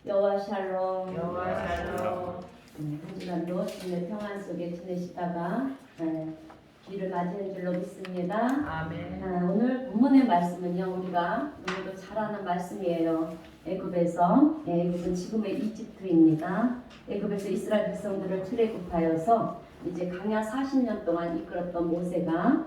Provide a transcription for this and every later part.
여호와 샬롬. 여호와 샬롬. 한 주간도 주님의 평안 속에 지내시다가 주일을 맞이한 줄로 믿습니다. 아멘. 오늘 본문의 말씀은요, 우리가 너무도 잘 아는 말씀이에요. 애굽은 지금의 이집트입니다. 애굽에서 이스라엘 백성들을 출애굽하여서 이제 광야 40년 동안 이끌었던 모세가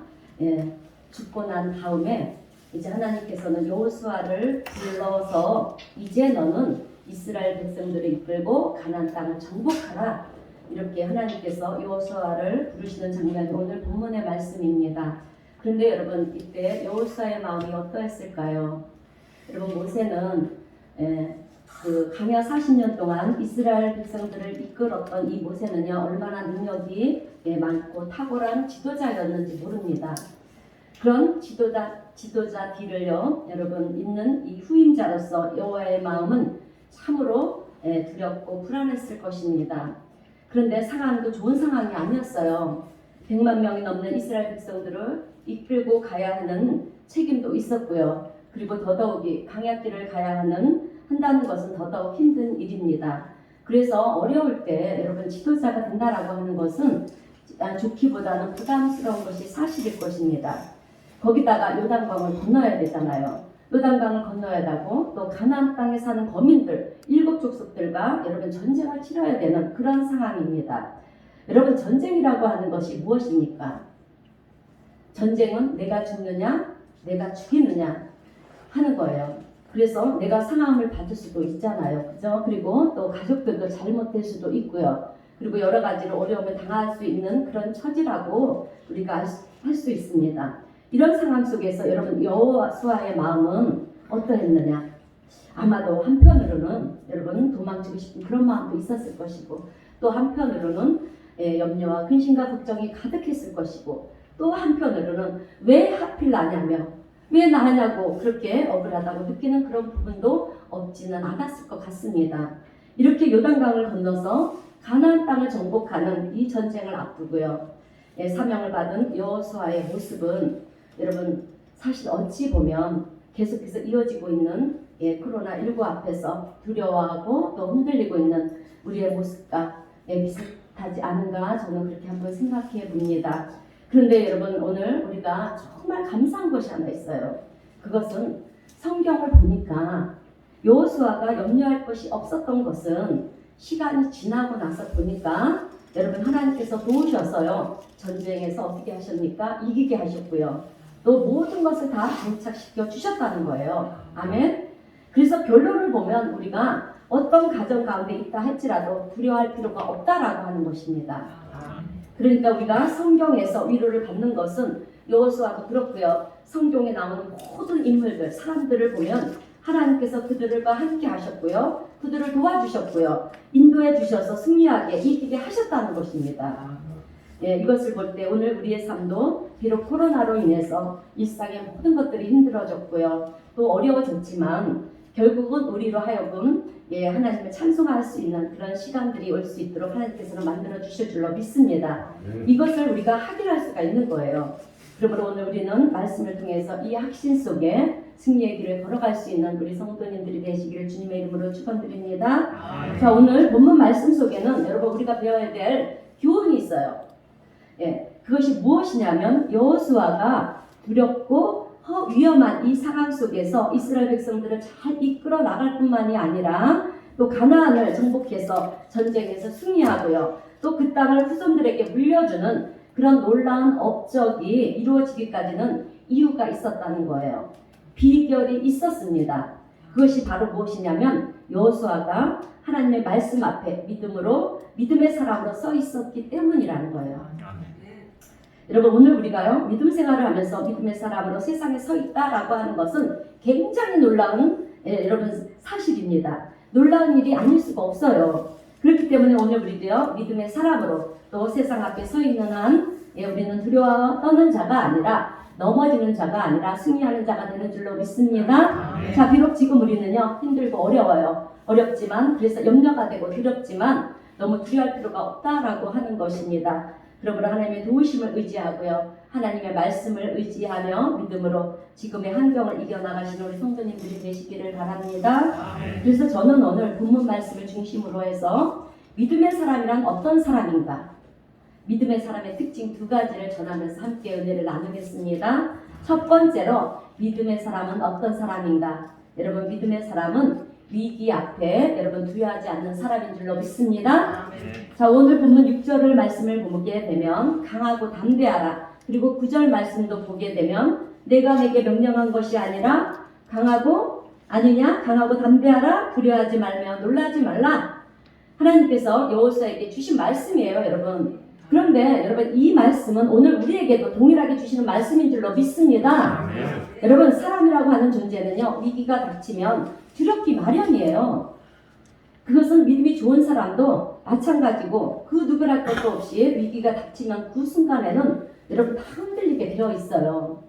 죽고 난 다음에 이제 하나님께서는 여호수아를 불러서 이제 너는 이스라엘 백성들을 이끌고 가나안 땅을 정복하라, 이렇게 하나님께서 여호수아를 부르시는 장면이 오늘 본문의 말씀입니다. 그런데 여러분, 이때 여호수아의 마음이 어떠했을까요? 여러분, 모세는 그 광야 40년 동안 이스라엘 백성들을 이끌었던 이 모세는요, 얼마나 능력이 많고 탁월한 지도자였는지 모릅니다. 그런 지도자 뒤를요, 여러분, 있는 이 후임자로서 여호와의 마음은 참으로 두렵고 불안했을 것입니다. 그런데 상황도 좋은 상황이 아니었어요. 100만 명이 넘는 이스라엘 백성들을 이끌고 가야 하는 책임도 있었고요. 그리고 더더욱이 광야길을 한다는 것은 더더욱 힘든 일입니다. 그래서 어려울 때 여러분, 지도자가 된다라고 하는 것은 좋기보다는 부담스러운 것이 사실일 것입니다. 거기다가 요단강을 건너야 되잖아요. 요단강을 건너야 하고 또 가나안 땅에 사는 거민들 7족속들과 여러분 전쟁을 치러야 되는 그런 상황입니다. 여러분, 전쟁이라고 하는 것이 무엇입니까? 전쟁은 내가 죽느냐 내가 죽이느냐 하는 거예요. 그래서 내가 상함을 받을 수도 있잖아요. 그죠? 그리고 또 가족들도 잘못될 수도 있고요. 그리고 여러 가지로 어려움을 당할 수 있는 그런 처지라고 우리가 할 수 있습니다. 이런 상황 속에서 여러분, 여호수아의 마음은 어떠했느냐? 아마도 한편으로는 여러분 도망치고 싶은 그런 마음도 있었을 것이고, 또 한편으로는 염려와 근심과 걱정이 가득했을 것이고, 또 한편으로는 왜 하필 나냐며, 왜 나냐고 그렇게 억울하다고 느끼는 그런 부분도 없지는 않았을 것 같습니다. 이렇게 요단강을 건너서 가나안 땅을 정복하는 이 전쟁을 앞두고요, 사명을 받은 여호수아의 모습은 여러분, 사실 어찌 보면 계속해서 이어지고 있는 코로나19 앞에서 두려워하고 또 흔들리고 있는 우리의 모습과 비슷하지 않은가, 저는 그렇게 한번 생각해 봅니다. 그런데 여러분, 오늘 우리가 정말 감사한 것이 하나 있어요. 그것은 성경을 보니까 여호수아가 염려할 것이 없었던 것은 시간이 지나고 나서 보니까 여러분, 하나님께서 도우셔서요, 전쟁에서 어떻게 하십니까? 이기게 하셨고요. 또 모든 것을 다 정착시켜 주셨다는 거예요. 아멘. 그래서 결론을 보면 우리가 어떤 가정 가운데 있다 할지라도 두려워할 필요가 없다라고 하는 것입니다. 그러니까 우리가 성경에서 위로를 받는 것은 여호수아도 그렇고요, 성경에 나오는 모든 인물들, 사람들을 보면 하나님께서 그들과 함께 하셨고요, 그들을 도와주셨고요, 인도해 주셔서 승리하게 이기게 하셨다는 것입니다. 이것을 볼 때 오늘 우리의 삶도 비록 코로나로 인해서 일상의 모든 것들이 힘들어졌고요, 또 어려워졌지만 결국은 우리로 하여금 하나님을 찬송할 수 있는 그런 시간들이 올 수 있도록 하나님께서는 만들어 주실 줄로 믿습니다. 이것을 우리가 확인할 수가 있는 거예요. 그러므로 오늘 우리는 말씀을 통해서 이 확신 속에 승리의 길을 걸어갈 수 있는 우리 성도님들이 되시기를 주님의 이름으로 축원드립니다. 자, 오늘 본문 말씀 속에는 여러분, 우리가 배워야 될 교훈이 있어요. 그것이 무엇이냐면 여호수아가 두렵고 위험한 이 상황 속에서 이스라엘 백성들을 잘 이끌어 나갈 뿐만이 아니라 또 가나안을 정복해서 전쟁에서 승리하고요, 또 그 땅을 후손들에게 물려주는 그런 놀라운 업적이 이루어지기까지는 이유가 있었다는 거예요. 비결이 있었습니다. 그것이 바로 무엇이냐면 여호수아가 하나님의 말씀 앞에 믿음의 사람으로 써 있었기 때문이라는 거예요. 여러분, 오늘 우리가요, 믿음 생활을 하면서 믿음의 사람으로 세상에 서 있다라고 하는 것은 굉장히 놀라운 여러분 사실입니다. 놀라운 일이 아닐 수가 없어요. 그렇기 때문에 오늘 우리도요, 믿음의 사람으로 또 세상 앞에 서 있는 한 우리는 두려워 떠는 자가 아니라 넘어지는 자가 아니라 승리하는 자가 되는 줄로 믿습니다. 자, 비록 지금 우리는요 힘들고 어려워요. 어렵지만, 그래서 염려가 되고 두렵지만 너무 두려워할 필요가 없다라고 하는 것입니다. 그러므로 하나님의 도우심을 의지하고요. 하나님의 말씀을 의지하며 믿음으로 지금의 환경을 이겨나가시는 우리 성도님들이 되시기를 바랍니다. 그래서 저는 오늘 본문 말씀을 중심으로 해서 믿음의 사람이란 어떤 사람인가? 믿음의 사람의 특징 두 가지를 전하면서 함께 은혜를 나누겠습니다. 첫 번째로 믿음의 사람은 어떤 사람인가? 여러분, 믿음의 사람은 위기 앞에 여러분 두려워하지 않는 사람인 줄로 믿습니다. 자, 오늘 본문 6절을 말씀을 보게 되면 강하고 담대하라. 그리고 9절 말씀도 보게 되면 내가 내게 명령한 것이 아니라 강하고 담대하라. 두려워하지 말며 놀라지 말라. 하나님께서 여호수아에게 주신 말씀이에요, 여러분. 그런데 여러분, 이 말씀은 오늘 우리에게도 동일하게 주시는 말씀인 줄로 믿습니다. 여러분, 사람이라고 하는 존재는요, 위기가 닥치면 두렵기 마련이에요. 그것은 믿음이 좋은 사람도 마찬가지고 그 누구랄 것도 없이 위기가 닥치면 그 순간에는 여러분 다 흔들리게 되어 있어요.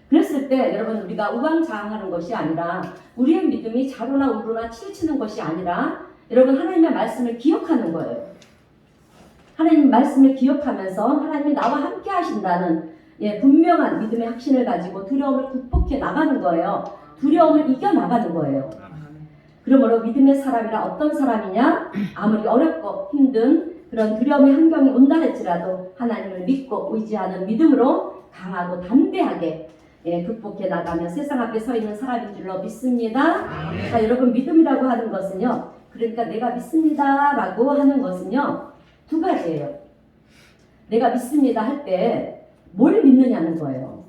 그랬을 때 여러분, 우리가 우왕좌왕하는 것이 아니라 우리의 믿음이 좌로나 우로나 치우치는 것이 아니라 여러분, 하나님의 말씀을 기억하는 거예요. 하나님 말씀을 기억하면서 하나님이 나와 함께 하신다는 분명한 믿음의 확신을 가지고 두려움을 극복해 나가는 거예요. 두려움을 이겨 나가는 거예요. 그러므로 믿음의 사람이라 어떤 사람이냐? 아무리 어렵고 힘든 그런 두려움의 환경이 온다 할지라도 하나님을 믿고 의지하는 믿음으로 강하고 담대하게 극복해 나가며 세상 앞에 서 있는 사람인 줄로 믿습니다. 자, 여러분, 믿음이라고 하는 것은요, 그러니까 내가 믿습니다 라고 하는 것은요, 두 가지예요. 내가 믿습니다 할 때 뭘 믿느냐는 거예요.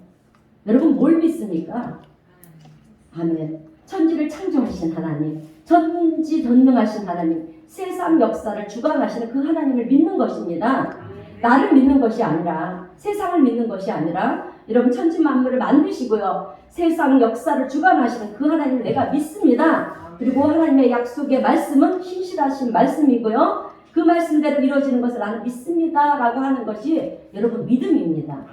여러분, 뭘 믿습니까? 아멘. 천지를 창조하신 하나님, 전지전능하신 하나님, 세상 역사를 주관하시는 그 하나님을 믿는 것입니다. 나를 믿는 것이 아니라, 세상을 믿는 것이 아니라, 여러분, 천지 만물을 만드시고요, 세상 역사를 주관하시는 그 하나님을 내가 믿습니다. 그리고 하나님의 약속의 말씀은 신실하신 말씀이고요, 그 말씀대로 이루어지는 것을 나는 믿습니다 라고 하는 것이 여러분 믿음입니다.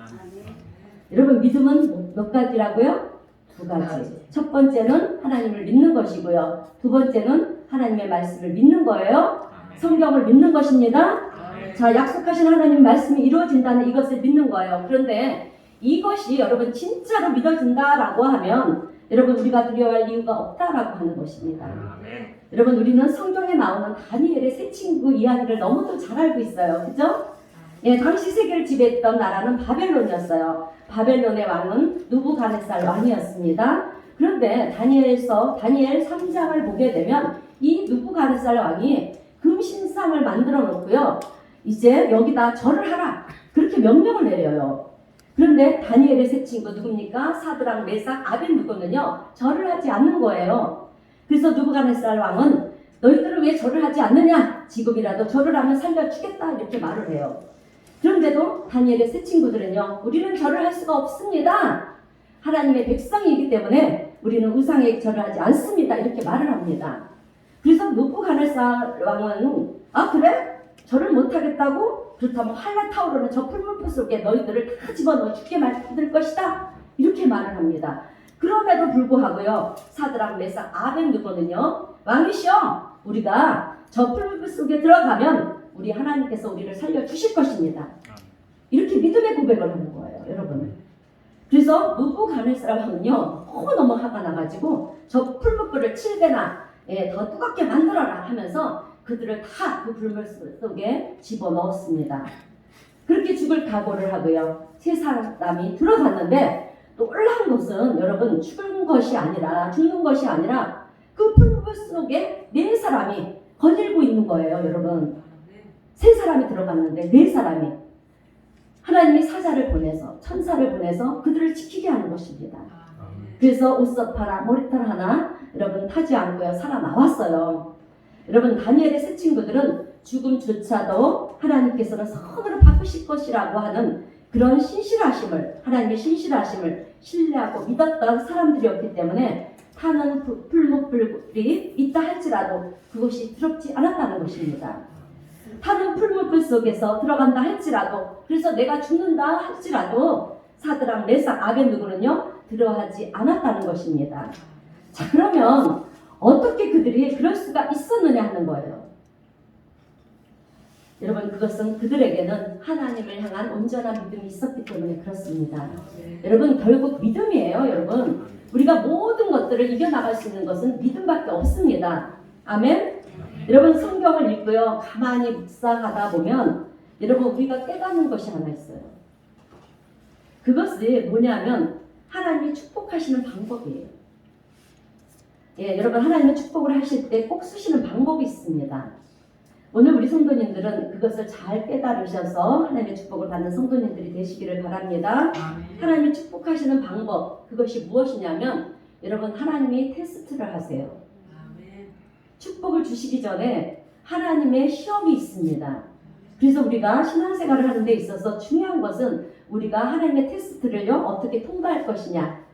여러분, 믿음은 몇 가지라고요? 두 가지. 첫 번째는 하나님을 믿는 것이고요, 두 번째는 하나님의 말씀을 믿는 거예요. 성경을 믿는 것입니다. 자, 약속하신 하나님 말씀이 이루어진다는 이것을 믿는 거예요. 그런데 이것이 여러분 진짜로 믿어진다라고 하면 여러분, 우리가 두려워할 이유가 없다라고 하는 것입니다. 여러분, 우리는 성경에 나오는 다니엘의 세 친구 이야기를 너무도 잘 알고 있어요. 그죠? 당시 세계를 지배했던 나라는 바벨론이었어요. 바벨론의 왕은 느부갓네살 왕이었습니다. 그런데 다니엘 3장을 보게 되면 이 느부갓네살 왕이 금신상을 만들어 놓고요, 이제 여기다 절을 하라, 그렇게 명령을 내려요. 그런데 다니엘의 세 친구 누굽니까? 사드락, 메삭, 아벤누고는요, 절을 하지 않는 거예요. 그래서 느부갓네살 왕은 너희들은 왜 절을 하지 않느냐? 지금이라도 절을 하면 살려주겠다, 이렇게 말을 해요. 그런데도 다니엘의 세 친구들은요, 우리는 절을 할 수가 없습니다. 하나님의 백성이기 때문에 우리는 우상에 절을 하지 않습니다, 이렇게 말을 합니다. 그래서 느부갓네살 왕은 그래? 절을 못하겠다고? 그렇다면 한라 타오르는 저 풀무불 속에 너희들을 다 집어넣어 죽게 만들 것이다, 이렇게 말을 합니다. 그럼에도 불구하고요, 사드락, 메삭, 아벤누고는요, 왕이시여, 우리가 저 풀무불 속에 들어가면 우리 하나님께서 우리를 살려주실 것입니다, 이렇게 믿음의 고백을 하는 거예요, 여러분. 그래서 느부갓네살 왕은요, 너무 화가 나가지고 저 풀무불을 7배나 더 뜨겁게 만들어라 하면서 그들을 다 그 불물 속에 집어넣었습니다. 그렇게 죽을 각오를 하고요, 세 사람이 들어갔는데 놀라운 것은 여러분, 죽는 것이 아니라 그 불물 속에 네 사람이 거닐고 있는 거예요. 여러분, 세 사람이 들어갔는데 네 사람이 하나님이 사자를 보내서, 천사를 보내서 그들을 지키게 하는 것입니다. 그래서 옷섭 하나, 머리털 하나 여러분 타지 않고요, 살아나왔어요. 여러분, 다니엘의 세 친구들은 죽음조차도 하나님께서는 선으로 바꾸실 것이라고 하는 그런 하나님의 신실하심을 신뢰하고 믿었던 사람들이었기 때문에 타는 풀무불이 있다 할지라도 그것이 두렵지 않았다는 것입니다. 타는 풀무불 속에서 들어간다 할지라도, 그래서 내가 죽는다 할지라도 사드락, 메삭, 아벤누고는요, 들어가지 않았다는 것입니다. 자, 그러면 어떻게 그들이 그럴 수가 있었느냐 하는 거예요. 여러분 그것은 그들에게는 하나님을 향한 온전한 믿음이 있었기 때문에 그렇습니다. 여러분 결국 믿음이에요. 여러분 우리가 모든 것들을 이겨나갈 수 있는 것은 믿음밖에 없습니다. 아멘. 여러분 성경을 읽고요 가만히 묵상하다 보면 여러분 우리가 깨닫는 것이 하나 있어요. 그것이 뭐냐면 하나님이 축복하시는 방법이에요. 예, 여러분 하나님은 축복을 하실 때 꼭 쓰시는 방법이 있습니다. 오늘 우리 성도님들은 그것을 잘 깨달으셔서 하나님의 축복을 받는 성도님들이 되시기를 바랍니다. 하나님이 축복하시는 방법 그것이 무엇이냐면 여러분 하나님이 테스트를 하세요. 축복을 주시기 전에 하나님의 시험이 있습니다. 그래서 우리가 신앙생활을 하는 데 있어서 중요한 것은 우리가 하나님의 테스트를요 어떻게 통과할 것이냐,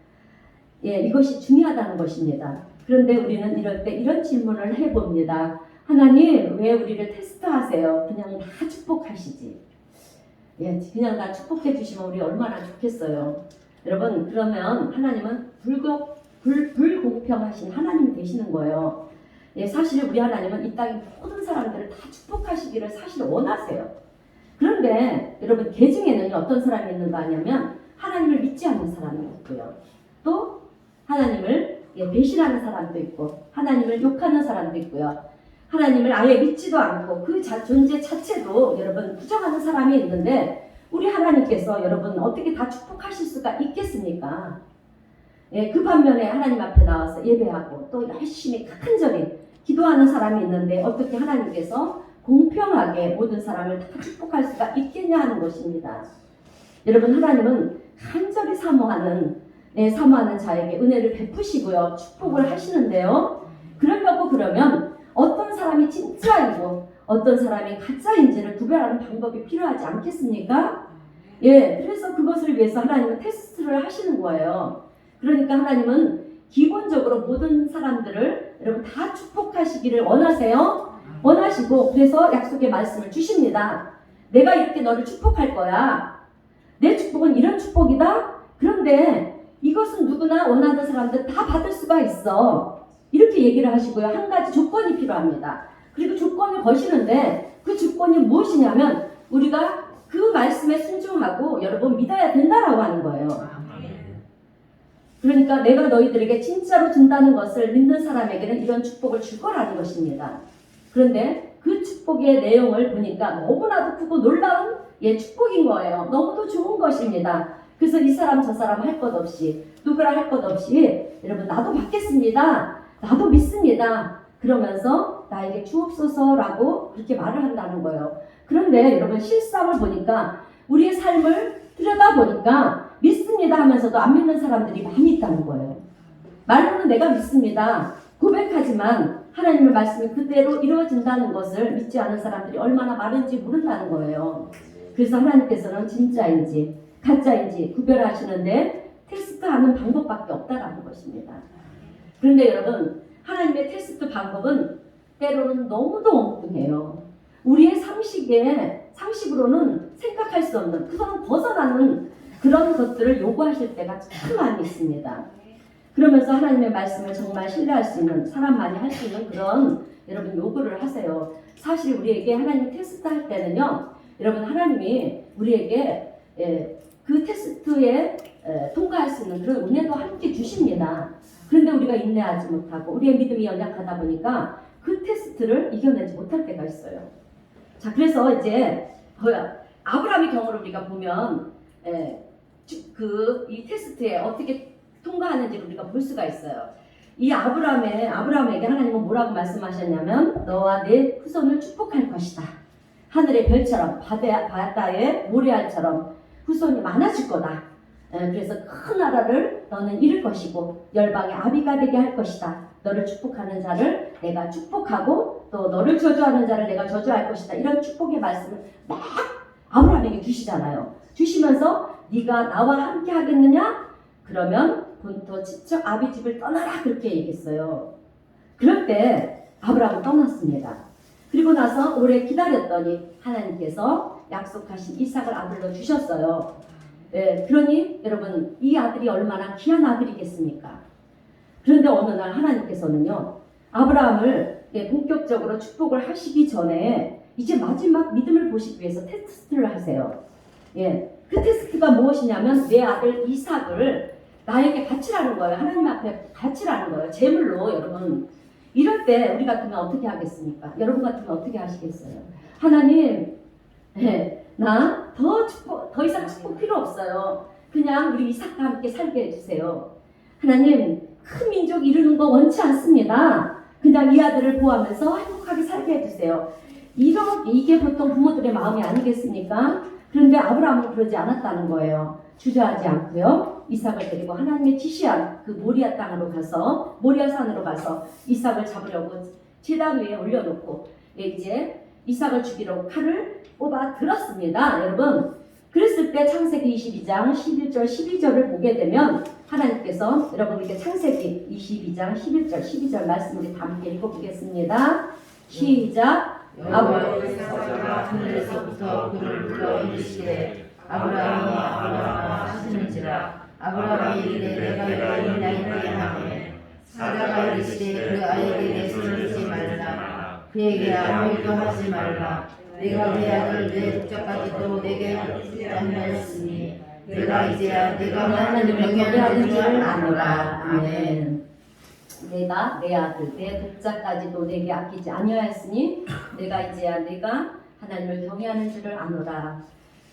예, 이것이 중요하다는 것입니다. 그런데 우리는 이럴 때 이런 질문을 해봅니다. 하나님 왜 우리를 테스트하세요? 그냥 다 축복하시지. 예, 그냥 다 축복해 주시면 우리 얼마나 좋겠어요. 여러분 그러면 하나님은 불공평하신 하나님이 되시는 거예요. 예, 사실 우리 하나님은 이 땅의 모든 사람들을 다 축복하시기를 사실 원하세요. 그런데 여러분 계중에는 어떤 사람이 있는가 하냐면 하나님을 믿지 않는 사람이 있고요. 또 하나님을 배신하는 사람도 있고 하나님을 욕하는 사람도 있고요. 하나님을 아예 믿지도 않고 그 존재 자체도 여러분 부정하는 사람이 있는데 우리 하나님께서 여러분 어떻게 다 축복하실 수가 있겠습니까? 예, 그 반면에 하나님 앞에 나와서 예배하고 또 열심히 간절히 기도하는 사람이 있는데 어떻게 하나님께서 공평하게 모든 사람을 다 축복할 수가 있겠냐 하는 것입니다. 여러분 하나님은 간절히 사모하는 자에게 은혜를 베푸시고요 축복을 하시는데요. 그러려고 그러면 어떤 사람이 진짜이고 어떤 사람이 가짜인지를 구별하는 방법이 필요하지 않겠습니까? 예, 그래서 그것을 위해서 하나님은 테스트를 하시는 거예요. 그러니까 하나님은 기본적으로 모든 사람들을 여러분 다 축복하시기를 원하세요. 원하시고 그래서 약속의 말씀을 주십니다. 내가 이렇게 너를 축복할 거야. 내 축복은 이런 축복이다. 그런데 이것은 누구나 원하는 사람들 다 받을 수가 있어. 이렇게 얘기를 하시고요. 한 가지 조건이 필요합니다. 그리고 조건을 거시는데 그 조건이 무엇이냐면 우리가 그 말씀에 순종하고 여러분 믿어야 된다라고 하는 거예요. 그러니까 내가 너희들에게 진짜로 준다는 것을 믿는 사람에게는 이런 축복을 줄 거라는 것입니다. 그런데 그 축복의 내용을 보니까 너무나도 크고 놀라운 축복인 거예요. 너무도 좋은 것입니다. 그래서 이 사람 저 사람 할 것 없이 누구라 할 것 없이 여러분 나도 받겠습니다. 나도 믿습니다. 그러면서 나에게 주옵소서라고 그렇게 말을 한다는 거예요. 그런데 여러분 실상을 보니까 우리의 삶을 들여다보니까 믿습니다 하면서도 안 믿는 사람들이 많이 있다는 거예요. 말로는 내가 믿습니다. 고백하지만 하나님의 말씀이 그대로 이루어진다는 것을 믿지 않은 사람들이 얼마나 많은지 모른다는 거예요. 그래서 하나님께서는 진짜인지 가짜인지 구별하시는데 테스트하는 방법밖에 없다라는 것입니다. 그런데 여러분 하나님의 테스트 방법은 때로는 너무도 엉뚱해요. 우리의 상식으로는 생각할 수 없는 그거는 벗어나는 그런 것들을 요구하실 때가 참 많이 있습니다. 그러면서 하나님의 말씀을 정말 신뢰할 수 있는 사람만이 할 수 있는 그런 여러분 요구를 하세요. 사실 우리에게 하나님 테스트할 때는요. 여러분 하나님이 우리에게 그 테스트에 통과할 수 있는 그런 은혜도 함께 주십니다. 그런데 우리가 인내하지 못하고 우리의 믿음이 연약하다 보니까 그 테스트를 이겨내지 못할 때가 있어요. 자, 그래서 이제 아브라함의 경우를 우리가 보면 이 테스트에 어떻게 통과하는지를 우리가 볼 수가 있어요. 이 아브라함에게 하나님은 뭐라고 말씀하셨냐면 너와 내 후손을 축복할 것이다. 하늘의 별처럼 바다의 모래알처럼 후손이 많아질 거다. 그래서 큰 나라를 너는 이룰 것이고 열방의 아비가 되게 할 것이다. 너를 축복하는 자를 내가 축복하고 또 너를 저주하는 자를 내가 저주할 것이다. 이런 축복의 말씀을 막 아브라함에게 주시잖아요. 주시면서 네가 나와 함께 하겠느냐? 그러면 본토 친척 아비 집을 떠나라 그렇게 얘기했어요. 그럴 때 아브라함은 떠났습니다. 그리고 나서 오래 기다렸더니 하나님께서 약속하신 이삭을 아들로 주셨어요. 그러니 여러분 이 아들이 얼마나 귀한 아들이겠습니까? 그런데 어느 날 하나님께서는요 아브라함을 본격적으로 축복을 하시기 전에 이제 마지막 믿음을 보시기 위해서 테스트를 하세요. 예, 그 테스트가 무엇이냐면 내 아들 이삭을 나에게 바치라는 거예요. 하나님 앞에 바치라는 거예요. 제물로 여러분. 이럴 때 우리 같으면 어떻게 하겠습니까? 여러분 같으면 어떻게 하시겠어요? 하나님, 예, 나 더 이상 축복 필요 없어요. 그냥 우리 이삭과 함께 살게 해주세요. 하나님, 큰 민족 이루는 거 원치 않습니다. 그냥 이 아들을 보호하면서 행복하게 살게 해주세요. 이게 보통 부모들의 마음이 아니겠습니까? 그런데 아브라함은 그러지 않았다는 거예요. 주저하지 않고요. 이삭을 데리고 하나님의 지시한 그 모리아 땅으로 가서, 모리아 산으로 가서 이삭을 잡으려고 제단 위에 올려놓고 이제 이삭을 죽이려고 칼을 뽑아 들었습니다. 여러분, 그랬을 때 창세기 22장 11절 12절을 보게 되면 하나님께서 여러분에게 창세기 22장 11절 12절 말씀 우리 다 함께 읽어보겠습니다. 시작. 여호와께서 하늘에서부터 그를 불러 이르시되 아브라함아 하시는지라. 아브라함이 이르되 내가 이르나이다 하매 사라가 이르시되 그 아이에게 내 손을 주지 말라. 그에게 아무 일도 하지 말라. 내가 내 아들 내 독자까지도 내게 주지 않았으니 내가 이제야 내가 하나님을 경외하는 줄을 아노라. 아멘. 내가 내 아들 내 독자까지도 내게 아끼지 아니하였으니 내가 이제야 내가 하나님을 경외하는 줄을 아노라.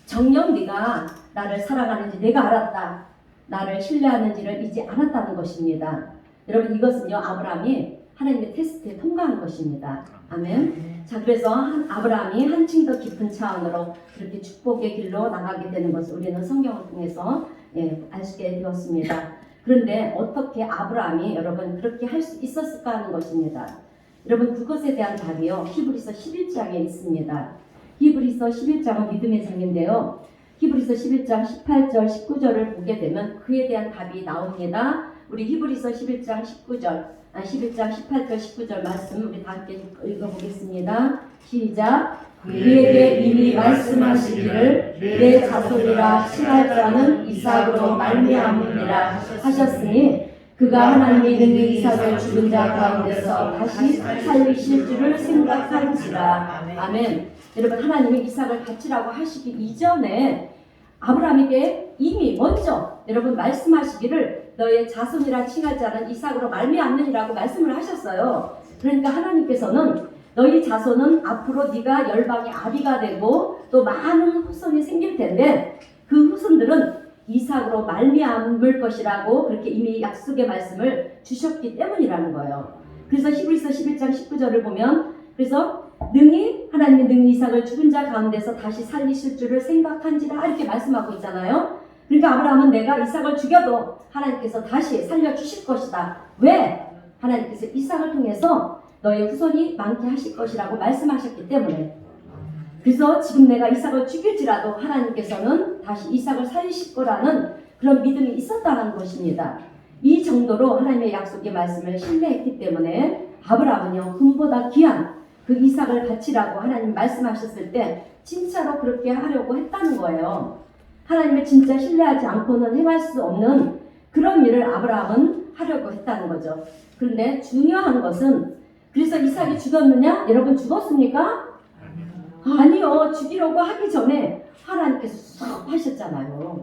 정녕 네가 나를 사랑하는지 내가 알았다. 나를 신뢰하는지를 이제 알았다는 것입니다. 여러분, 이것은요 아브라함이 하나님의 테스트에 통과한 것입니다. 아멘. 자, 그래서 아브라함이 한층 더 깊은 차원으로 그렇게 축복의 길로 나가게 되는 것을 우리는 성경을 통해서 알 수 있게 되었습니다. 그런데 어떻게 아브라함이 여러분 그렇게 할 수 있었을까 하는 것입니다. 여러분, 그것에 대한 답이요 히브리서 11장에 있습니다. 히브리서 11장은 믿음의 장인데요. 히브리서 11장 18절 19절을 보게 되면 그에 대한 답이 나옵니다. 우리 히브리서 11장 11장 18절 19절 말씀 우리 다 함께 읽어보겠습니다. 시작. 그에게 이미 말씀하시기를 내 자손이라 칭할 자는 이삭으로 말미암으리라 하셨으니 그가 하나님이 능히 이삭을 죽은 자 가운데서 다시 살리실 줄을 생각할지라. 아멘. 여러분, 하나님이 이삭을 바치라고 하시기 이전에 아브라함에게 이미 먼저 여러분 말씀하시기를 너의 자손이라 칭할 자는 이삭으로 말미암느니라고 말씀을 하셨어요. 그러니까 하나님께서는 너희 자손은 앞으로 네가 열방의 아비가 되고 또 많은 후손이 생길 텐데 그 후손들은 이삭으로 말미암을 것이라고 그렇게 이미 약속의 말씀을 주셨기 때문이라는 거예요. 그래서 히브리서 11장 19절을 보면 그래서 하나님이 능히 이삭을 죽은 자 가운데서 다시 살리실 줄을 생각한지라 이렇게 말씀하고 있잖아요. 그러니까 아브라함은 내가 이삭을 죽여도 하나님께서 다시 살려주실 것이다. 왜? 하나님께서 이삭을 통해서 너의 후손이 많게 하실 것이라고 말씀하셨기 때문에. 그래서 지금 내가 이삭을 죽일지라도 하나님께서는 다시 이삭을 살리실 거라는 그런 믿음이 있었다는 것입니다. 이 정도로 하나님의 약속의 말씀을 신뢰했기 때문에 아브라함은요 금보다 귀한 그 이삭을 바치라고 하나님 말씀하셨을 때 진짜로 그렇게 하려고 했다는 거예요. 하나님을 진짜 신뢰하지 않고는 행할 수 없는 그런 일을 아브라함은 하려고 했다는 거죠. 그런데 중요한 것은 그래서 이삭이 죽었느냐? 여러분, 죽었습니까? 아니요. 죽이려고 하기 전에 하나님께서 쏙 하셨잖아요.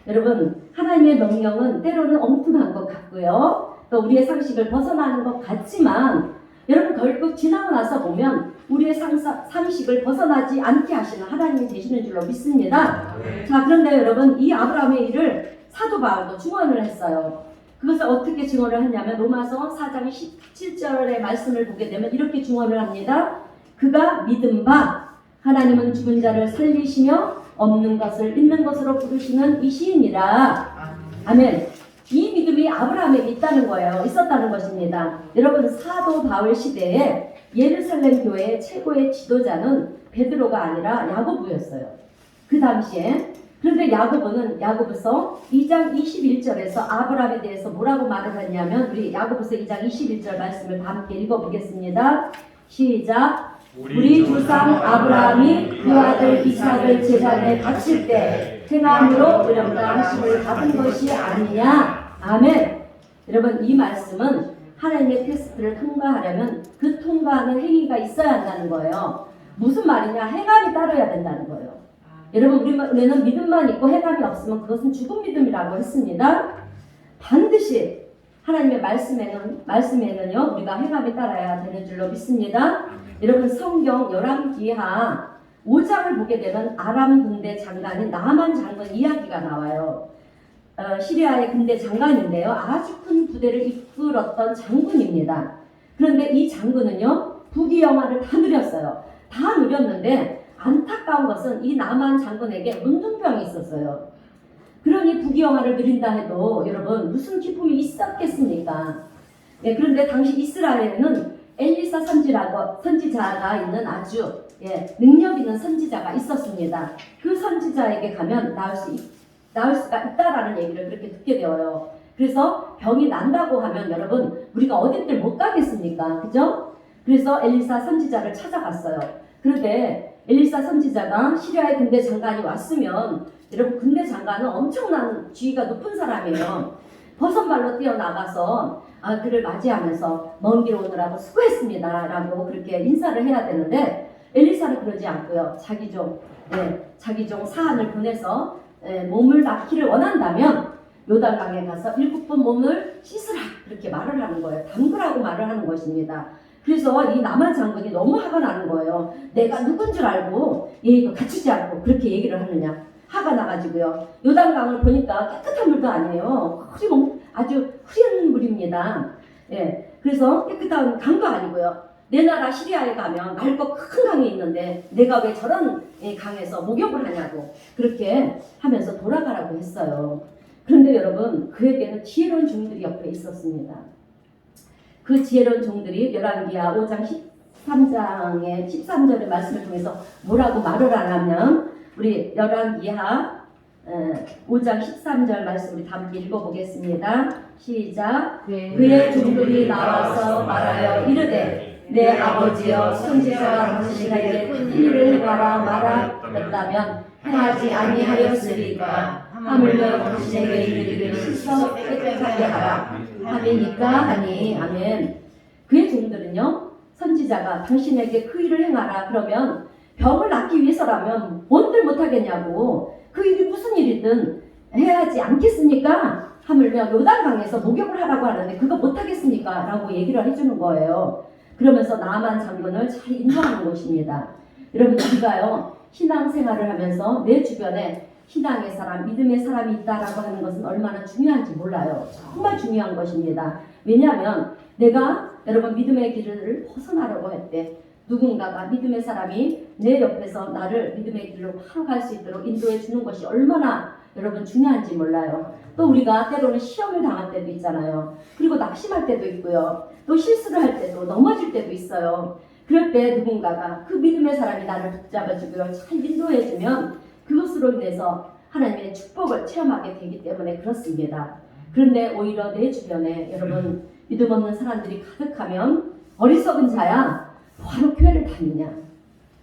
여러분, 하나님의 명령은 때로는 엉뚱한 것 같고요. 또 우리의 상식을 벗어나는 것 같지만 여러분, 결국 지나고 나서 보면 우리의 상식을 벗어나지 않게 하시는 하나님이 되시는 줄로 믿습니다. 자, 그런데 여러분, 이 아브라함의 일을 사도 바울도 증언을 했어요. 그것을 어떻게 증언을 했냐면 로마서 4장 17절의 말씀을 보게 되면 이렇게 증언을 합니다. 그가 믿은 바 하나님은 죽은 자를 살리시며 없는 것을 있는 것으로 부르시는 이시니라. 아멘. 이 믿음이 아브라함에게 있다는 거예요. 있었다는 것입니다. 여러분, 사도 바울 시대에 예루살렘 교회의 최고의 지도자는 베드로가 아니라 야고보였어요. 그 당시에. 그런데 야고보서 2장 21절에서 아브라함에 대해서 뭐라고 말을 했냐면 우리 야고보서 2장 21절 말씀을 다 함께 읽어보겠습니다. 시작. 우리 조상 아브라함이 그 아들 이삭을 제단에 바칠 때 행함으로 의롭다 하심을 받은 것이 아니냐. 아멘. 여러분, 이 말씀은 하나님의 테스트를 통과하려면 그 통과하는 행위가 있어야 한다는 거예요. 무슨 말이냐? 행함이 따라야 된다는 거예요. 여러분 우리는 믿음만 있고 행함이 없으면 그것은 죽은 믿음이라고 했습니다. 반드시 하나님의 말씀에는요 우리가 행함이 따라야 되는 줄로 믿습니다. 여러분 성경 열왕기하 5장을 보게 되면 아람 군대 장관인 나만 장군 이야기가 나와요. 시리아의 군대 장관인데요. 아주 큰 부대를 이끌었던 장군입니다. 그런데 이 장군은요 부귀영화를 다 누렸어요. 다 누렸는데 안타까운 것은 이 나만 장군에게 문둥병이 있었어요. 그러니 부귀영화를 누린다 해도 여러분 무슨 기쁨이 있었겠습니까? 예, 그런데 당시 이스라엘에는 엘리사 선지자가 있는 아주 능력 있는 선지자가 있었습니다. 그 선지자에게 가면 나을 수가 있다라는 얘기를 그렇게 듣게 되어요. 그래서 병이 난다고 하면 여러분 우리가 어디들 못 가겠습니까? 그죠? 그래서 엘리사 선지자를 찾아갔어요. 그런데 엘리사 선지자가 시리아의 군대 장관이 왔으면 여러분 군대 장관은 엄청난 지위가 높은 사람이에요. 버선발로 뛰어나가서 그를 맞이하면서 먼 길 오느라고 수고했습니다 라고 그렇게 인사를 해야 되는데 엘리사는 그러지 않고요. 자기 종 사한을 보내서 몸을 낫기를 원한다면 요단강에 가서 7번 몸을 씻으라 그렇게 말을 하는 거예요. 담그라고 말을 하는 것입니다. 그래서 이 나만 장군이 너무 화가 나는 거예요. 내가 누군 줄 알고 예의도 갖추지 않고 그렇게 얘기를 하느냐. 화가 나가지고요. 요단강을 보니까 깨끗한 물도 아니에요. 아주 흐린 물입니다. 예, 그래서 깨끗한 강도 아니고요. 내 나라 시리아에 가면 맑고 큰 강이 있는데 내가 왜 저런 강에서 목욕을 하냐고 그렇게 하면서 돌아가라고 했어요. 그런데 여러분 그에게는 지혜로운 종들이 옆에 있었습니다. 그 지혜로운 종들이 열왕기하 5장 13장의 13절의 말씀을 통해서 뭐라고 말을 하냐면 우리 열왕기하 5장 13절 말씀 우리 다 함께 읽어보겠습니다. 시작. 그의 종들이 나와서 말하여 이르되 내 아버지여 선지자가 당신에게 큰 일을 행하라 말하였다면 행하지 아니하였으리까 하물며 당신에게 이르기를 씻어 깨끗하게 하라 하니까 하니. 아멘. 그의 종들은요 선지자가 당신에게 그 일을 행하라 그러면 병을 낫기 위해서라면 뭔들 못하겠냐고 그 일이 무슨 일이든 해야 하지 않겠습니까? 하물며 요단강에서 목욕을 하라고 하는데 그거 못하겠습니까? 라고 얘기를 해주는 거예요. 그러면서 나만 장군을 잘 인정하는 것입니다. 여러분 우리가요 신앙생활을 하면서 내 주변에 신앙의 사람, 믿음의 사람이 있다라고 하는 것은 얼마나 중요한지 몰라요. 정말 중요한 것입니다. 왜냐하면 내가 여러분 믿음의 길을 벗어나려고 할 때 누군가가 믿음의 사람이 내 옆에서 나를 믿음의 길로 바로 갈 수 있도록 인도해 주는 것이 얼마나 여러분 중요한지 몰라요. 또 우리가 때로는 시험을 당할 때도 있잖아요. 그리고 낙심할 때도 있고요. 또 실수를 할 때도 넘어질 때도 있어요. 그럴 때 누군가가 그 믿음의 사람이 나를 붙잡아주고요. 잘 인도해주면 그것으로 인해서 하나님의 축복을 체험하게 되기 때문에 그렇습니다. 그런데 오히려 내 주변에 여러분 믿음 없는 사람들이 가득하면 어리석은 자야 바로 교회를 다니냐.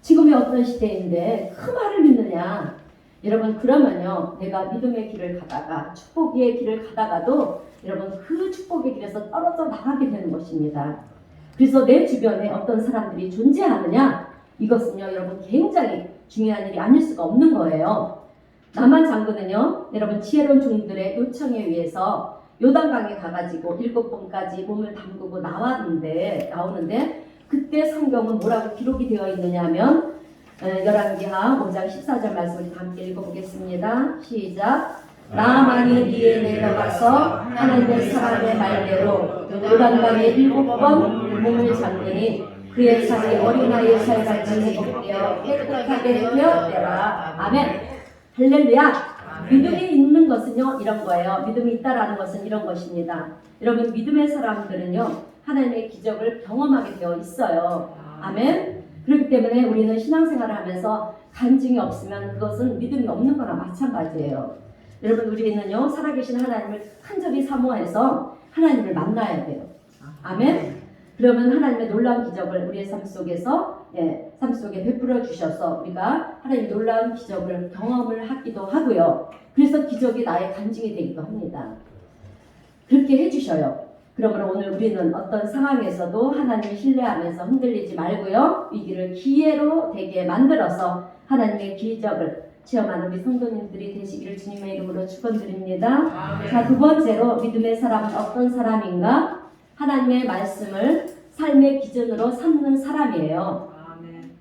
지금의 어떤 시대인데 그 말을 믿느냐. 여러분 그러면요 내가 믿음의 길을 가다가 축복의 길을 가다가도 여러분 그 축복의 길에서 떨어져 나가게 되는 것입니다. 그래서 내 주변에 어떤 사람들이 존재하느냐 이것은요 여러분 굉장히 중요한 일이 아닐 수가 없는 거예요. 나만 장군은요 여러분 지혜로운 종들의 요청에 의해서 요단강에 가가지고 7번까지 몸을 담그고 나오는데 그때 성경은 뭐라고 기록이 되어 있느냐 하면 열왕기하 5장 14절 말씀을 함께 읽어보겠습니다. 시작. 나만이 네에 내려가서 하나님의 사람의 말대로 요단강에 7번 몸을 잠그니 그의 살이 어린아이의 살같이 회복되어 깨끗하게 되었더라. 아멘. 할렐루야. 믿음이 있는 것은요 이런 거예요. 믿음이 있다라는 것은 이런 것입니다. 여러분 믿음의 사람들은요 하나님의 기적을 경험하게 되어 있어요. 아멘. 그렇기 때문에 우리는 신앙생활을 하면서 간증이 없으면 그것은 믿음이 없는 거나 마찬가지예요. 여러분 우리는요 살아계신 하나님을 간절히 사모해서 하나님을 만나야 돼요. 아멘. 그러면 하나님의 놀라운 기적을 우리의 삶 속에 베풀어 주셔서 우리가 하나님의 놀라운 기적을 경험을 하기도 하고요. 그래서 기적이 나의 간증이 되기도 합니다. 그렇게 해주셔요. 그러므로 오늘 우리는 어떤 상황에서도 하나님을 신뢰하면서 흔들리지 말고요. 위기를 기회로 되게 만들어서 하나님의 기적을 체험하는 우리 성도님들이 되시기를 주님의 이름으로 축원드립니다. 자, 두 번째로 믿음의 사람은 어떤 사람인가? 하나님의 말씀을 삶의 기준으로 삼는 사람이에요.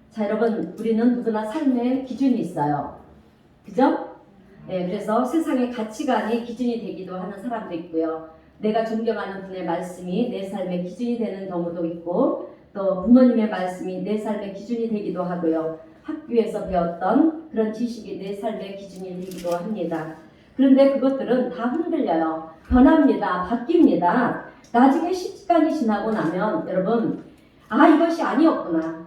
자, 여러분, 우리는 누구나 삶의 기준이 있어요. 그죠? 네, 그래서 세상의 가치관이 기준이 되기도 하는 사람도 있고요. 내가 존경하는 분의 말씀이 내 삶의 기준이 되는 경우도 있고, 또 부모님의 말씀이 내 삶의 기준이 되기도 하고요. 학교에서 배웠던 그런 지식이 내 삶의 기준이 되기도 합니다. 그런데 그것들은 다 흔들려요. 변합니다. 바뀝니다. 나중에 시간이 지나고 나면 여러분, 아, 이것이 아니었구나.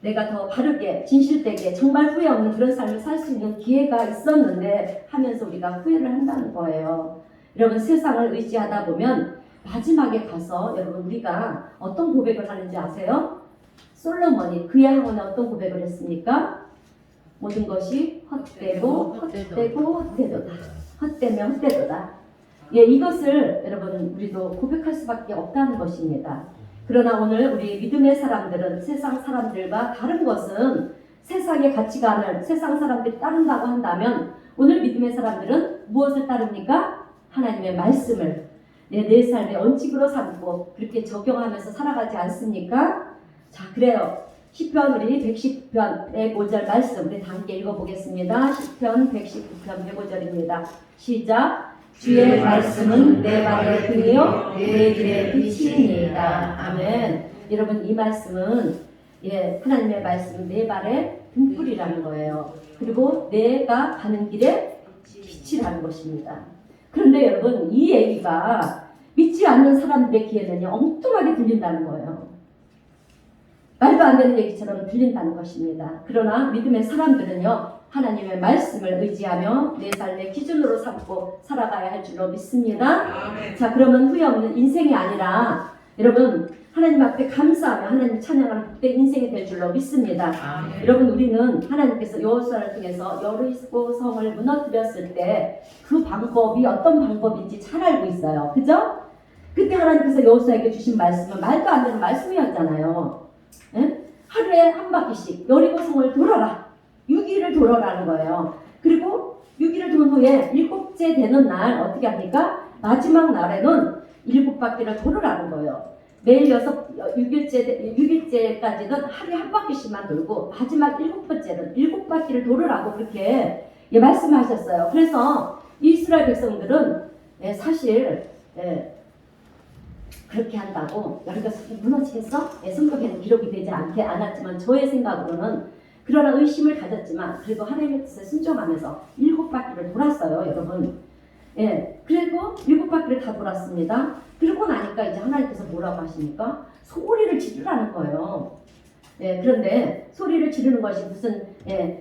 내가 더 바르게 진실되게 정말 후회 없는 그런 삶을 살 수 있는 기회가 있었는데 하면서 우리가 후회를 한다는 거예요. 여러분, 세상을 의지하다 보면 마지막에 가서 여러분 우리가 어떤 고백을 하는지 아세요? 솔로몬이 그의 학원에 어떤 고백을 했습니까? 모든 것이 헛되고 헛되도다. 헛되면 헛되도다. 예, 이것을 여러분 우리도 고백할 수밖에 없다는 것입니다. 그러나 오늘 우리 믿음의 사람들은 세상 사람들과 다른 것은 세상의 가치관을 세상 사람들이 따른다고 한다면 오늘 믿음의 사람들은 무엇을 따릅니까? 하나님의 말씀을 내 삶의 원칙으로 삼고 그렇게 적용하면서 살아가지 않습니까? 자, 그래요. 시편 우리 119편 105절 말씀 우리 함께 읽어보겠습니다. 시편 119편 105절입니다. 시작. 주의 말씀은 내 발의 등이요 내 길의 빛이니이다. 아멘. 여러분, 이 말씀은 하나님의 말씀은 내 발의 등불이라는 거예요. 그리고 내가 가는 길에 빛이라는 것입니다. 그런데 여러분, 이 얘기가 믿지 않는 사람들의 귀에는요 엉뚱하게 들린다는 거예요. 말도 안 되는 얘기처럼 들린다는 것입니다. 그러나 믿음의 사람들은요 하나님의 말씀을 의지하며 내 삶의 기준으로 삼고 살아가야 할 줄로 믿습니다. 자, 그러면 후회 없는 인생이 아니라 여러분 하나님 앞에 감사하며 하나님 찬양하는 그때 인생이 될 줄로 믿습니다. 여러분, 우리는 하나님께서 여호수아를 통해서 여리고 성을 무너뜨렸을 때 그 방법이 어떤 방법인지 잘 알고 있어요. 그죠? 그때 하나님께서 여호수아에게 주신 말씀은 말도 안 되는 말씀이었잖아요. 예? 하루에 한 바퀴씩 여리고 성을 돌아라. 6일을 돌아라는 거예요. 그리고 6일을 돈 후에 7째 되는 날 어떻게 합니까? 마지막 날에는 7바퀴를 돌으라는 거예요. 매일 6일째까지는 하루에 한 바퀴씩만 돌고 마지막 7번째는 7바퀴를 돌으라고 그렇게 말씀하셨어요. 그래서 이스라엘 백성들은 사실 그렇게 한다고 여리고 성이 무너지겠어? 성경에는 기록이 되지 않았지만 저의 생각으로는 그러나 의심을 가졌지만 그래도 하나님의 뜻에 순종하면서 7바퀴를 돌았어요, 여러분. 그리고 7바퀴를 다 돌았습니다. 그러고 나니까 이제 하나님께서 뭐라고 하십니까? 소리를 지르라는 거예요. 그런데 소리를 지르는 것이 무슨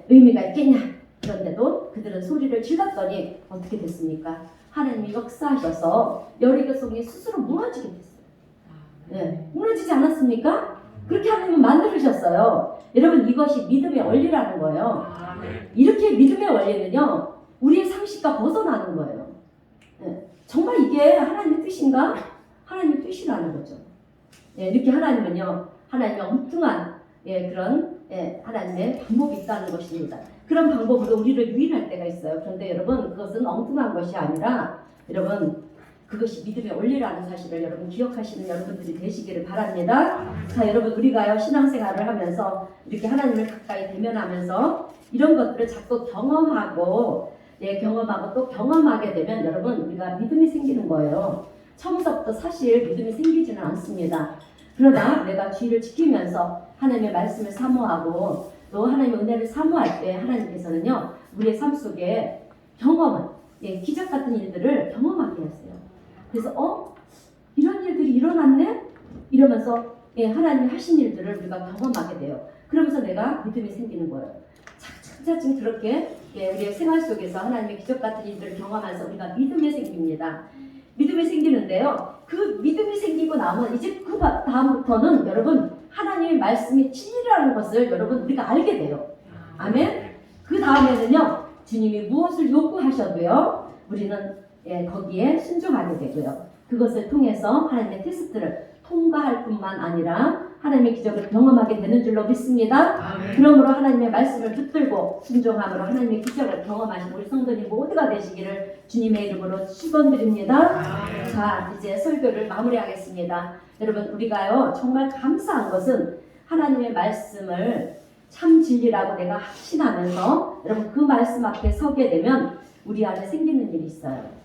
의미가 있겠냐? 그런데도 그들은 소리를 질렀더니 어떻게 됐습니까? 하나님이 역사하셔서 여리고 성이 스스로 무너지게 됐어요. 무너지지 않았습니까? 그렇게 하나님은 만들으셨어요. 여러분, 이것이 믿음의 원리라는 거예요. 이렇게 믿음의 원리는요 우리의 상식과 벗어나는 거예요. 정말 이게 하나님의 뜻인가? 하나님의 뜻이라는 거죠. 이렇게 하나님은요 하나님의 엉뚱한 그런 하나님의 방법이 있다는 것입니다. 그런 방법으로 우리를 유인할 때가 있어요. 그런데 여러분, 그것은 엉뚱한 것이 아니라 여러분 그것이 믿음의 원리라는 사실을 여러분 기억하시는 여러분들이 되시기를 바랍니다. 자, 여러분, 우리가요 신앙생활을 하면서 이렇게 하나님을 가까이 대면하면서 이런 것들을 자꾸 경험하고 또 경험하게 되면 여러분 우리가 믿음이 생기는 거예요. 처음부터 사실 믿음이 생기지는 않습니다. 그러나 내가 주의를 지키면서 하나님의 말씀을 사모하고 또 하나님의 은혜를 사모할 때 하나님께서는요 우리의 삶 속에 경험은 기적 같은 일들을 경험하게 하세요. 그래서 이런 일들이 일어났네? 이러면서 하나님이 하신 일들을 우리가 경험하게 돼요. 그러면서 내가 믿음이 생기는 거예요. 차츰 그렇게 우리의 생활 속에서 하나님의 기적 같은 일들을 경험하면서 우리가 믿음이 생깁니다. 믿음이 생기는데요. 그 믿음이 생기고 나면 이제 그 다음부터는 여러분 하나님의 말씀이 진리라는 것을 여러분 우리가 알게 돼요. 아멘. 그 다음에는요 주님이 무엇을 요구하셔도요 우리는 거기에 순종하게 되고요. 그것을 통해서 하나님의 테스트를 통과할 뿐만 아니라 하나님의 기적을 경험하게 되는 줄로 믿습니다. 아멘. 그러므로 하나님의 말씀을 붙들고 순종함으로 하나님의 기적을 경험하신 우리 성도님 모두가 되시기를 주님의 이름으로 축원드립니다. 아멘. 자, 이제 설교를 마무리하겠습니다. 여러분, 우리가요 정말 감사한 것은 하나님의 말씀을 참 진리라고 내가 확신하면서 여러분 그 말씀 앞에 서게 되면 우리 안에 생기는 일이 있어요.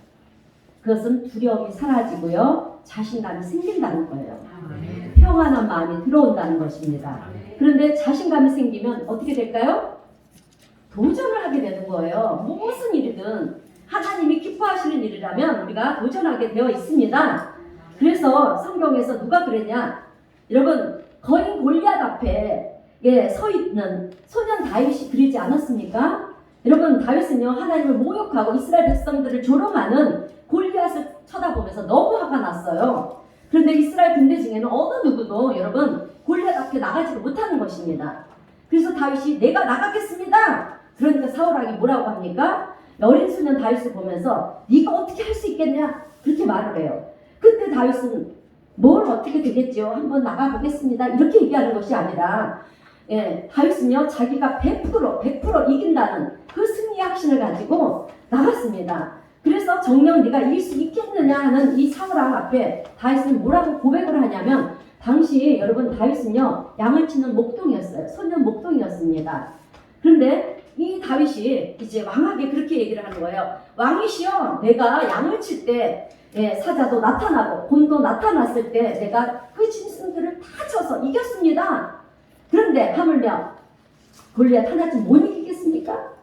그것은 두려움이 사라지고요 자신감이 생긴다는 거예요. 아멘. 평안한 마음이 들어온다는 것입니다. 그런데 자신감이 생기면 어떻게 될까요? 도전을 하게 되는 거예요. 무슨 일이든 하나님이 기뻐하시는 일이라면 우리가 도전하게 되어 있습니다. 그래서 성경에서 누가 그랬냐? 여러분, 거인 골리앗 앞에 서 있는 소년 다윗이 그리지 않았습니까? 여러분, 다윗은요 하나님을 모욕하고 이스라엘 백성들을 조롱하는 골리앗을 쳐다보면서 너무 화가 났어요. 그런데 이스라엘 군대 중에는 어느 누구도 여러분 골리앗 앞에 나가지를 못하는 것입니다. 그래서 다윗이 내가 나가겠습니다. 그러니까 사울왕이 뭐라고 합니까? 어린 소년 다윗을 보면서 네가 어떻게 할 수 있겠냐? 그렇게 말을 해요. 그때 다윗은 뭘 어떻게 되겠죠? 한번 나가보겠습니다. 이렇게 얘기하는 것이 아니라 다윗은요 자기가 100% 이긴다는 그 승리 확신을 가지고 나갔습니다. 그래서 정녕 네가 이길 수 있겠느냐 하는 이 사울왕 앞에 다윗은 뭐라고 고백을 하냐면 당시 여러분 다윗은요 양을 치는 목동이었어요. 소년 목동이었습니다. 그런데 이 다윗이 이제 왕에게 그렇게 얘기를 하는 거예요. 왕이시여, 내가 양을 칠 때 사자도 나타나고 곰도 나타났을 때 내가 그 짐승들을 다 쳐서 이겼습니다. 그런데 하물며 골리앗 하나쯤 못 이기겠습니까?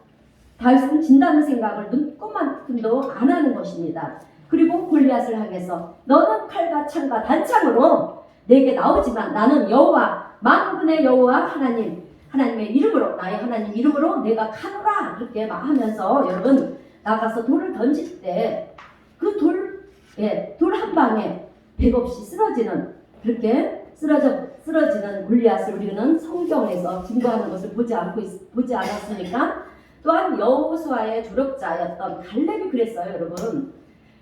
다윗은 진다는 생각을 눈꼽만큼도 안 하는 것입니다. 그리고 골리앗을 향해서 너는 칼과 창과 단창으로 내게 나오지만 나는 여호와 만군의 여호와 하나님의 이름으로 나의 하나님 이름으로 내가 가노라 그렇게 하면서 여러분 나가서 돌을 던질 때 그 돌 한 방에 백없이 쓰러지는 그렇게 쓰러지는 골리앗을 우리는 성경에서 증거하는 것을 보지 않았습니까? 또한 여호수아의 조력자였던 갈렙이 그랬어요, 여러분.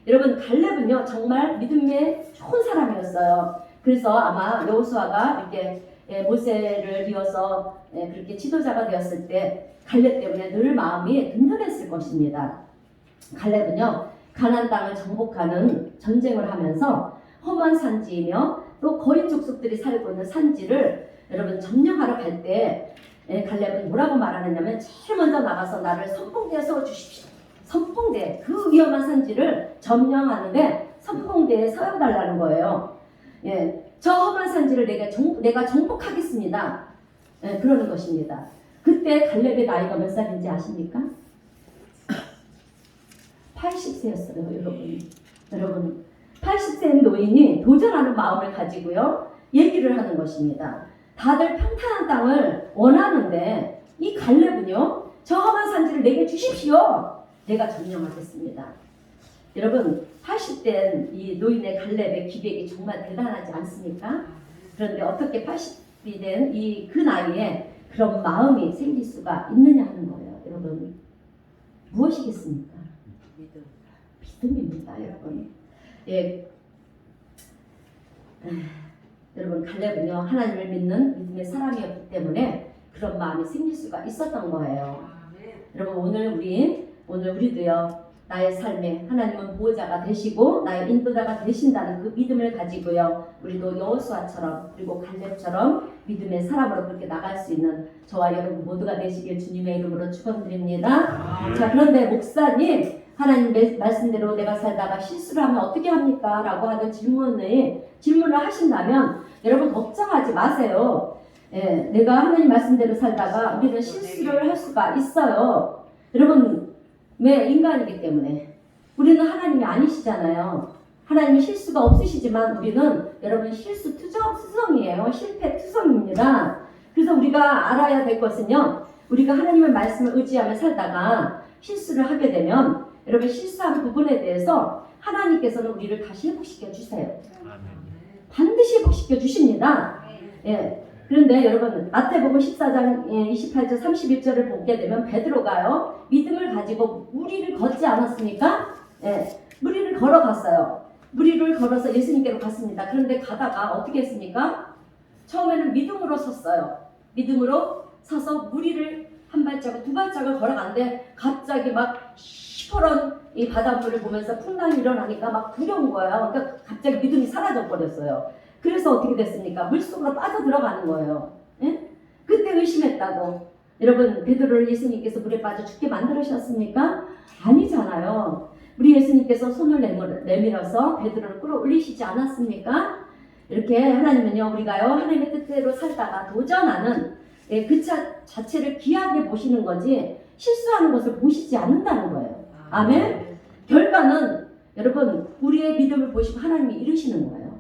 여러분 갈렙은요 정말 믿음에 좋은 사람이었어요. 그래서 아마 여호수아가 이렇게 모세를 이어서 그렇게 지도자가 되었을 때 갈렙 때문에 늘 마음이 든든했을 것입니다. 갈렙은요 가나안 땅을 정복하는 전쟁을 하면서 험한 산지이며 또 거인 족속들이 살고 있는 산지를 여러분 점령하러 갈 때 갈렙은 뭐라고 말하느냐면 제일 먼저 나가서 나를 선봉대에 세워주십시오. 선봉대, 그 위험한 산지를 점령하는데 선봉대에 세워달라는 거예요. 저 험한 산지를 내가 정복하겠습니다. 그러는 것입니다. 그때 갈렙의 나이가 몇 살인지 아십니까? 80세였어요, 여러분. 80세인 노인이 도전하는 마음을 가지고요, 얘기를 하는 것입니다. 다들 평탄한 땅을 원하는데 이 갈렙은요, 저 험한 산지를 내게 주십시오. 내가 점령하겠습니다. 여러분, 80대인 이 노인의 갈렙의 기백이 정말 대단하지 않습니까? 그런데 어떻게 80이 된 그 나이에 그런 마음이 생길 수가 있느냐 하는 거예요, 여러분. 무엇이겠습니까? 믿음입니다, 여러분. 여러분 갈렙은요 하나님을 믿는 믿음의 사람이었기 때문에 그런 마음이 생길 수가 있었던 거예요. 여러분 오늘 우리도요 나의 삶에 하나님은 보호자가 되시고 나의 인도자가 되신다는 그 믿음을 가지고요 우리도 여호수아처럼 그리고 갈렙처럼 믿음의 사람으로 그렇게 나갈 수 있는 저와 여러분 모두가 되시길 주님의 이름으로 축원드립니다. 자, 그런데 목사님 하나님 말씀대로 내가 살다가 실수를 하면 어떻게 합니까? 라고 하는 질문을 하신다면 여러분 걱정하지 마세요. 내가 하나님 말씀대로 살다가 우리는 실수를 할 수가 있어요. 여러분 왜 인간이기 때문에 우리는 하나님이 아니시잖아요. 하나님이 실수가 없으시지만 우리는 여러분 실수투성이에요. 실패투성입니다. 그래서 우리가 알아야 될 것은요 우리가 하나님의 말씀을 의지하며 살다가 실수를 하게 되면 여러분 실수한 부분에 대해서 하나님께서는 우리를 다시 회복시켜 주세요. 반드시 회복시켜 주십니다. 그런데 여러분 마태복음 14장 28절 31절을 보게 되면 베드로가요 믿음을 가지고 무리를 걷지 않았습니까? 무리를 걸어갔어요. 무리를 걸어서 예수님께로 갔습니다. 그런데 가다가 어떻게 했습니까? 처음에는 믿음으로 섰어요. 믿음으로 서서 무리를 한 발자국, 두 발자국을 걸어가는데 갑자기 막 시퍼런 이 바닷물을 보면서 풍랑이 일어나니까 막 두려운 거예요. 그러니까 갑자기 믿음이 사라져 버렸어요. 그래서 어떻게 됐습니까? 물속으로 빠져 들어가는 거예요. 예? 그때 의심했다고. 여러분, 베드로를 예수님께서 물에 빠져 죽게 만들으셨습니까? 아니잖아요. 우리 예수님께서 손을 내밀어서 베드로를 끌어올리시지 않았습니까? 이렇게 하나님은요, 우리가요, 하나님의 뜻대로 살다가 도전하는 그 자체를 귀하게 보시는 거지 실수하는 것을 보시지 않는다는 거예요. 아멘? 결과는 여러분, 우리의 믿음을 보시고 하나님이 이루시는 거예요.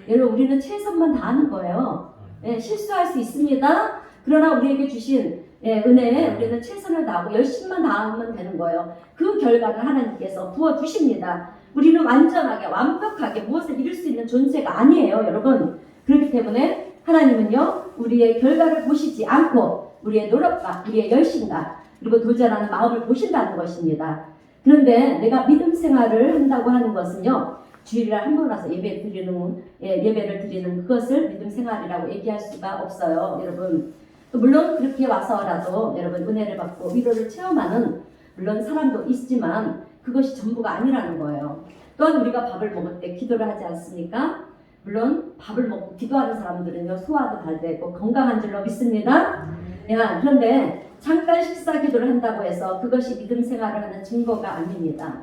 여러분, 우리는 최선만 다하는 거예요. 실수할 수 있습니다. 그러나 우리에게 주신 은혜에 우리는 최선을 다하고 열심만 다하면 되는 거예요. 그 결과를 하나님께서 부어주십니다. 우리는 완전하게 완벽하게 무엇을 이룰 수 있는 존재가 아니에요, 여러분. 그렇기 때문에 하나님은요, 우리의 결과를 보시지 않고 우리의 노력과 우리의 열심과 그리고 도전하는 마음을 보신다는 것입니다. 그런데 내가 믿음 생활을 한다고 하는 것은요, 주일날 한 번 와서 예배를 드리는 그것을 믿음 생활이라고 얘기할 수가 없어요, 여러분. 물론 그렇게 와서라도 여러분 은혜를 받고 위로를 체험하는 물론 사람도 있지만 그것이 전부가 아니라는 거예요. 또한 우리가 밥을 먹을 때 기도를 하지 않습니까? 물론 밥을 먹고 기도하는 사람들은요, 소화도 잘 되고 건강한 줄로 믿습니다. 그런데 잠깐 식사 기도를 한다고 해서 그것이 믿음 생활을 하는 증거가 아닙니다.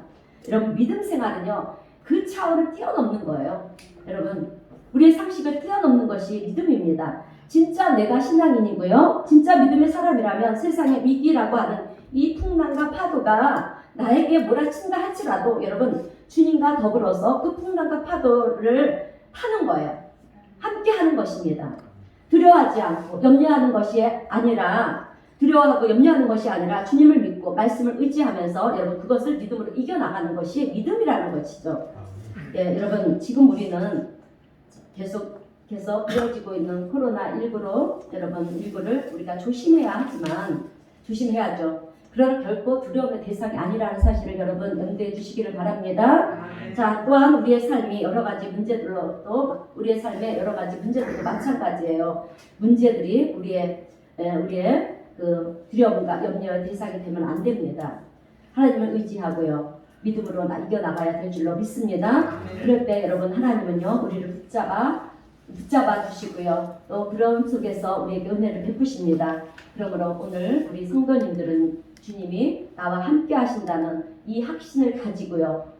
여러분, 믿음 생활은요, 그 차원을 뛰어넘는 거예요. 여러분, 우리의 상식을 뛰어넘는 것이 믿음입니다. 진짜 내가 신앙인이고요, 진짜 믿음의 사람이라면 세상의 위기라고 하는 이 풍랑과 파도가 나에게 몰아친다 할지라도 여러분, 주님과 더불어서 그 풍랑과 파도를 타는 거예요. 함께 하는 것입니다. 두려워하지 않고 염려하는 것이 아니라 두려워하고 염려하는 것이 아니라 주님을 믿고 말씀을 의지하면서 여러분 그것을 믿음으로 이겨나가는 것이 믿음이라는 것이죠. 여러분, 지금 우리는 계속 이어지고 있는 코로나19로 여러분 일부를 우리가 조심해야 하지만 조심해야죠. 그러나 결코 두려움의 대상이 아니라는 사실을 여러분 염두에 두시기를 바랍니다. 자, 또한 우리의 삶이 여러 가지 문제들로 또 우리의 삶의 여러 가지 문제들도 마찬가지예요. 문제들이 우리의 그 두려움과 염려의 대상이 되면 안 됩니다. 하나님을 의지하고요, 믿음으로 이겨나가야 될 줄로 믿습니다. 그럴 때 여러분 하나님은요, 우리를 붙잡아 주시고요, 또 그런 속에서 우리에게 은혜를 베푸십니다. 그러므로 오늘 우리 성도님들은 주님이 나와 함께 하신다는 이 확신을 가지고요,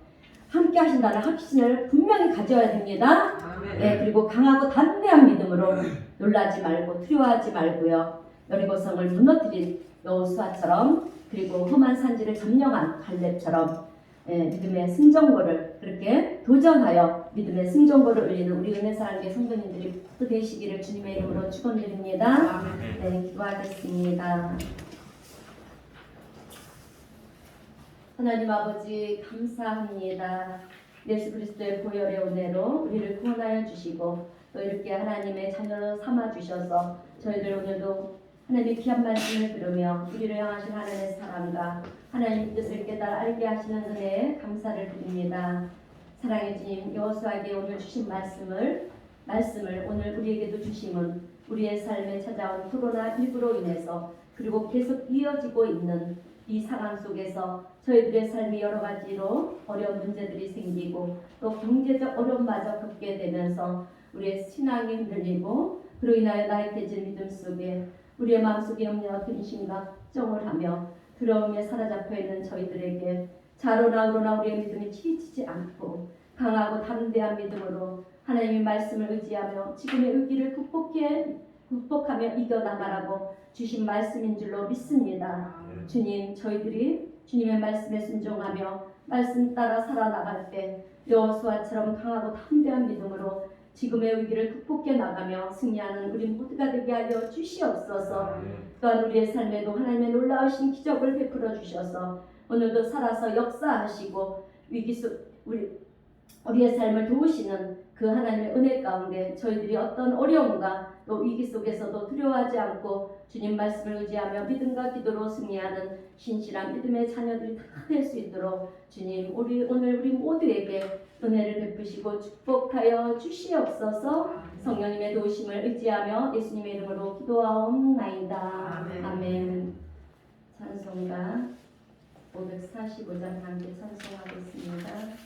함께 하신다는 확신을 분명히 가져야 됩니다. 그리고 강하고 담대한 믿음으로 놀라지 말고 두려워하지 말고요, 여리고성을 무너뜨린 여호수아처럼 그리고 험한 산지를 점령한 갈렙처럼 믿음의 승전고를 그렇게 도전하여 믿음의 승전고를 올리는 우리 은혜사랑교회 성도님들이 또 되시기를 주님의 이름으로 축원드립니다. 기도하겠습니다. 하나님 아버지, 감사합니다. 예수 그리스도의 보혈의 은혜로 우리를 구원하여 주시고 또 이렇게 하나님의 자녀로 삼아 주셔서 저희들 오늘도 하나님의 귀한 말씀을 들으며 우리를 향하신 하나님의 사랑과 하나님의 뜻을 깨달아 알게 하시는 은혜에 감사를 드립니다. 사랑의 주님, 여호수아에게 오늘 주신 말씀을 오늘 우리에게도 주심은 우리의 삶에 찾아온 코로나19로 인해서 그리고 계속 이어지고 있는 이 상황 속에서 저희들의 삶이 여러 가지로 어려운 문제들이 생기고 또 경제적 어려움마저 겪게 되면서 우리의 신앙이 흔들리고 그로 인하여 나약해진 믿음 속에 우리의 마음속에 염려와 근심과 걱정을 하며 두려움에 사로잡혀 있는 저희들에게 자로나 우로나 우리의 믿음이 치이치지 않고 강하고 담대한 믿음으로 하나님의 말씀을 의지하며 지금의 위기를 극복하며 이겨나가라고 주신 말씀인 줄로 믿습니다. 주님, 저희들이 주님의 말씀에 순종하며 말씀 따라 살아나갈 때 여호수아처럼 강하고 담대한 믿음으로 지금의 위기를 극복해 나가며 승리하는 우리 모두가 되게 하여 주시옵소서. 또한 우리의 삶에도 하나님의 놀라우신 기적을 베풀어 주셔서 오늘도 살아서 역사하시고 위기 속 우리의 삶을 도우시는 그 하나님의 은혜 가운데 저희들이 어떤 어려움과 또 위기 속에서도 두려워하지 않고 주님 말씀을 의지하며 믿음과 기도로 승리하는 신실한 믿음의 자녀들이 다 될 수 있도록 주님 오늘 우리 모두에게 은혜를 베푸시고 축복하여 주시옵소서. 성령님의 도우심을 의지하며 예수님의 이름으로 기도하옵나이다. 아멘. 찬송가 545장 함께 찬송하겠습니다.